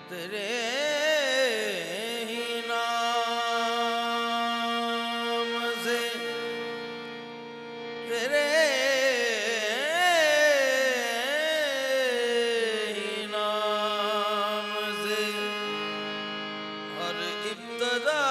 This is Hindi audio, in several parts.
तेरे ही नाम से, तेरे ही नाम से हर इब्तदा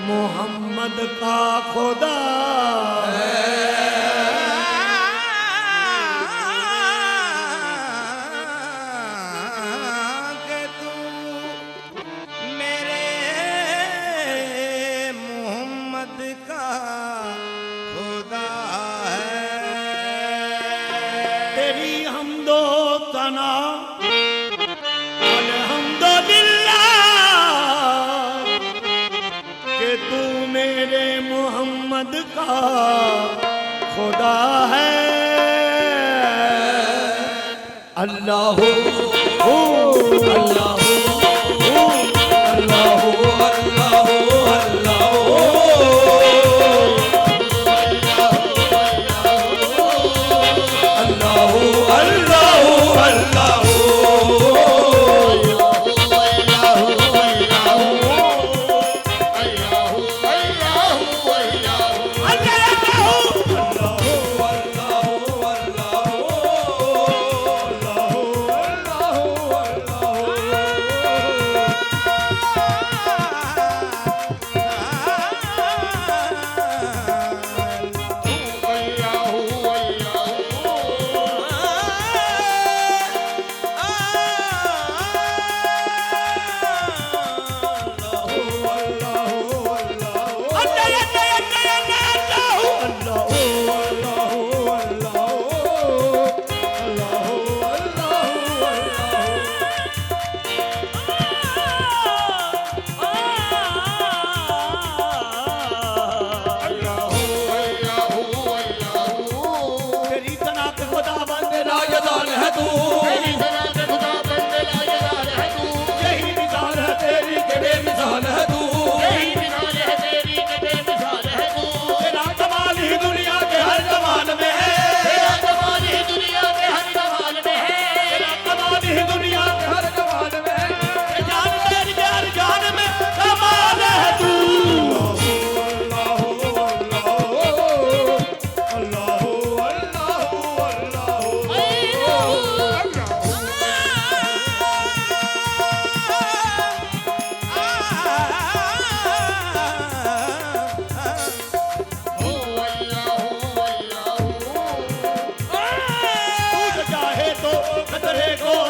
मोहम्मद का खुदा है। कि तू मेरे मोहम्मद का खुदा है। तेरी हमदो सना अल्हम्दुलिल्लाह कि तू मेरे मोहम्मद का खुदा है। अल्लाह अल्लाह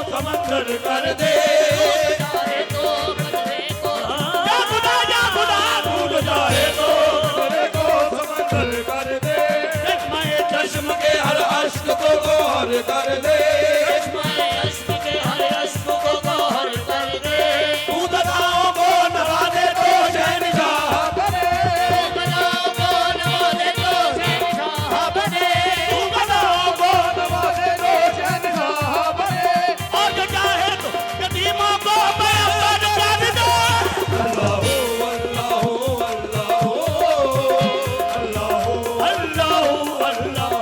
समंदर कर दे चाहे तो कदरे को या खुदा भूल जाए तो कदरे को समंदर कर दे। चश्मे चश्म के हर अश्क को गौर कर दे। चश्मे अश्क के हर अश्क को गौर कर दे। तू गदाओं को नवाजे तो शहंशाह बने। तू गदाओं को नवाजे तो शहंशाह बने। तू गदाओं को नवाजे तो शहंशाह बने। और जो चाहे तो यतीमों को मयस्सर कर दे। अल्लाह अल्लाह अल्लाह अल्लाह अल्लाह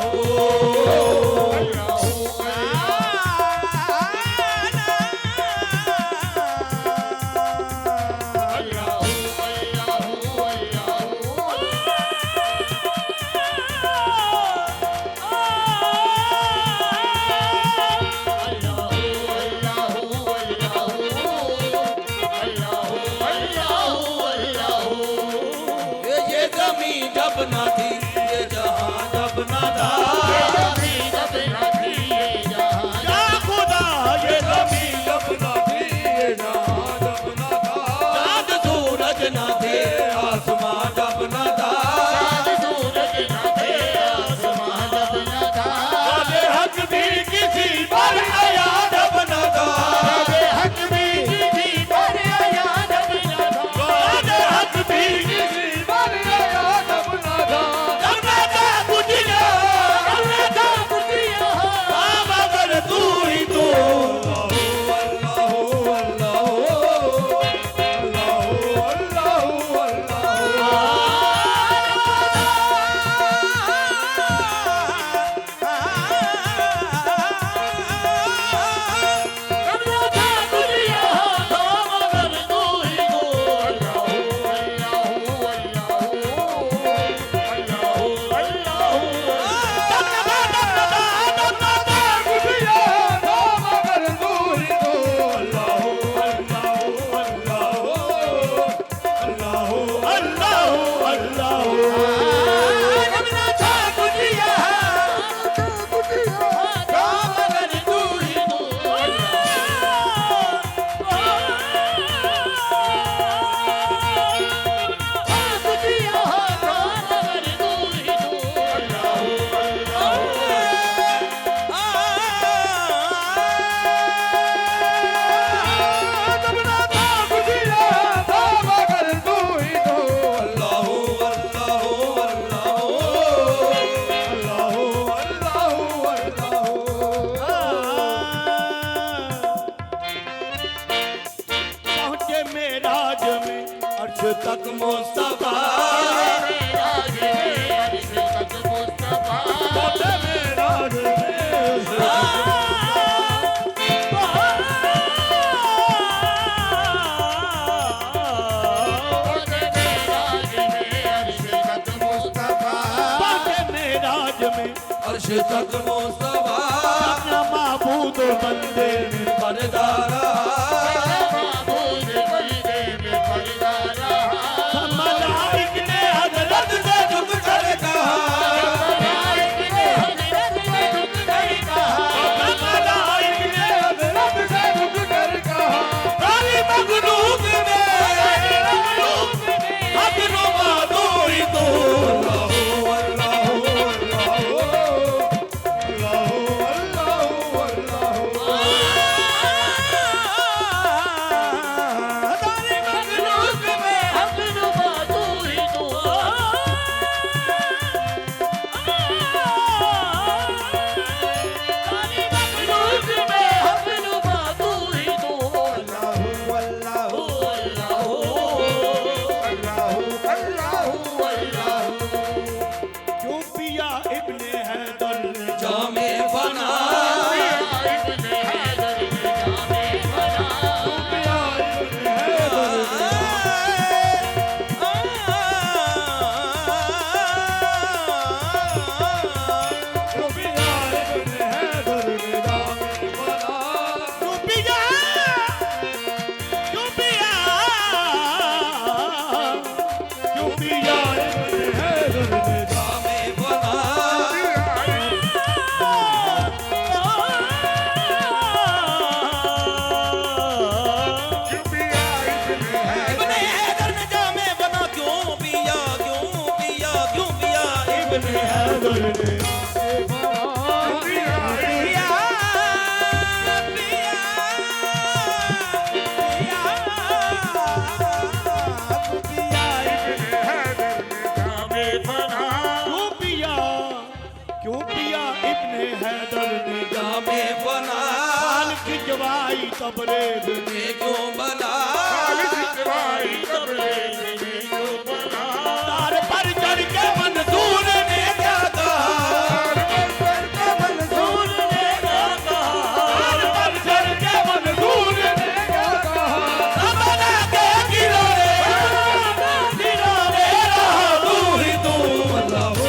जमी जब ना थी ये जहां जब ना था या खुदा ये ज़मीं जब ना थी ये जहां जब ना था चांद सूरज ना थे आसमां जब ना था वादे हक भी किसी पर आया जब न था वादे हक भी किसी पर आया जब न था कुछ अब अगर तू ही तो तक मुस्तफा अर्श तक मुस्तफा अपना महबूब बंदे में पर्दा रहा मलाइक ने हज़रत से झुक कर कहा मलाइक ने हज़रत से झुक कर कहा काली मखलूक में अपनो माधुरी तो तबरेज़ ने क्यों बना तार पर चढ़ के मंसूर ने क्या कहा मंसूर ने क्या कहा पर चढ़ के मंसूर ने क्या कहा बना के किनारे रहा तू ही तू अल्लाह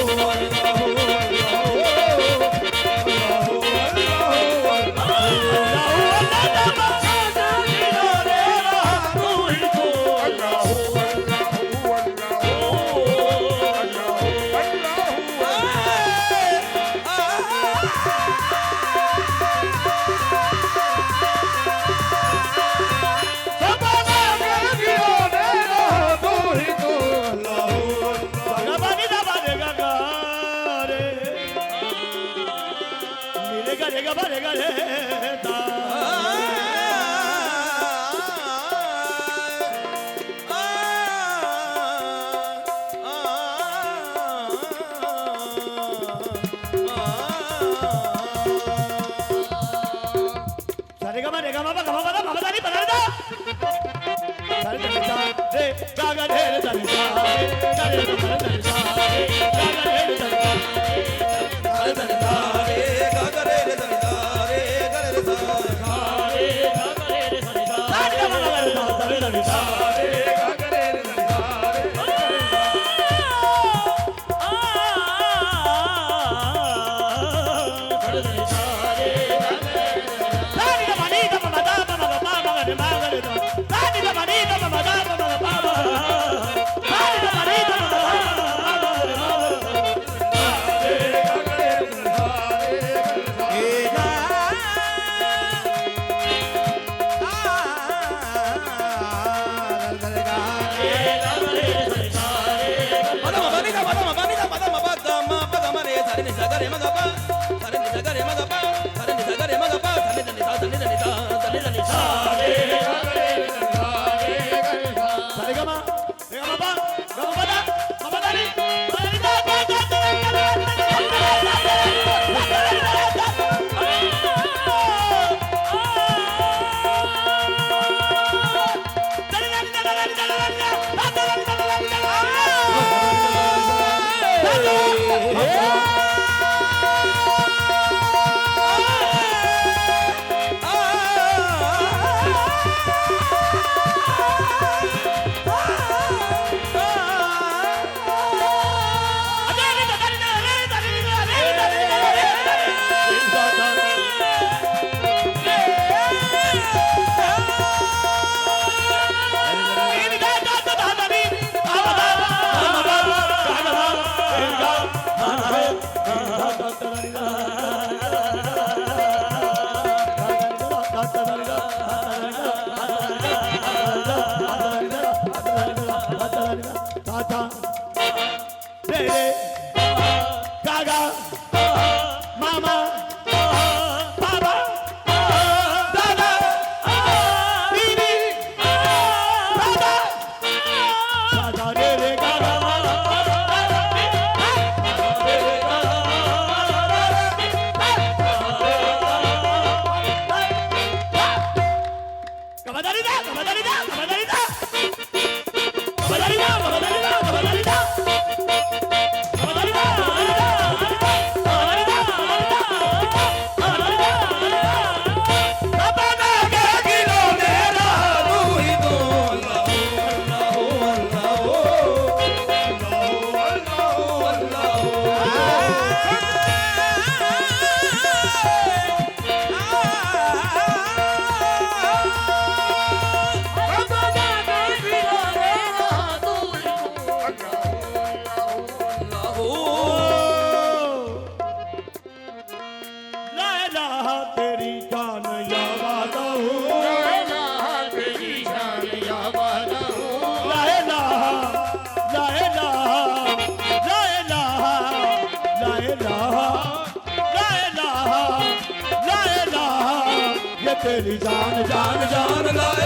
तेरी जान जान जान लाए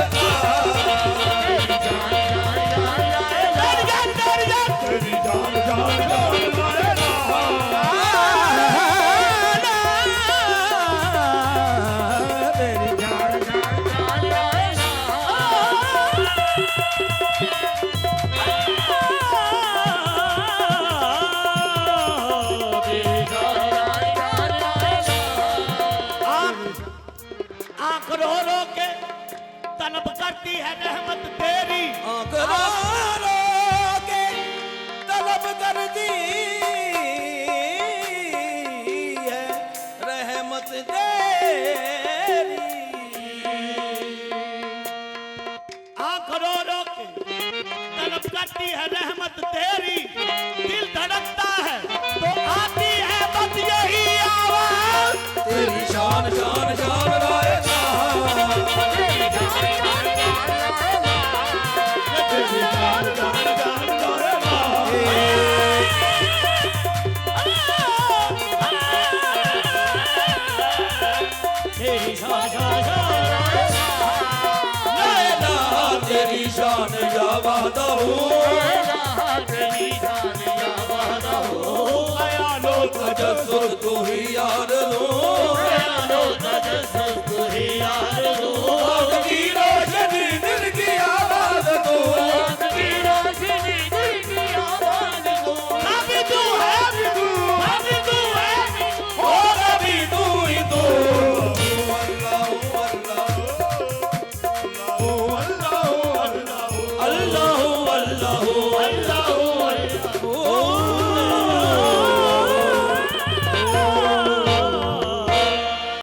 तेरी जान जान करती है रहमत तेरी आँख रो रो के तलब करती है रहमत तेरी। आँख रो रो के तलब करती है रहमत तेरी। दिल धड़कता है तो आती है बस यही आवाज तेरी शान शान शान रायता तेरी शान या वादा हूँ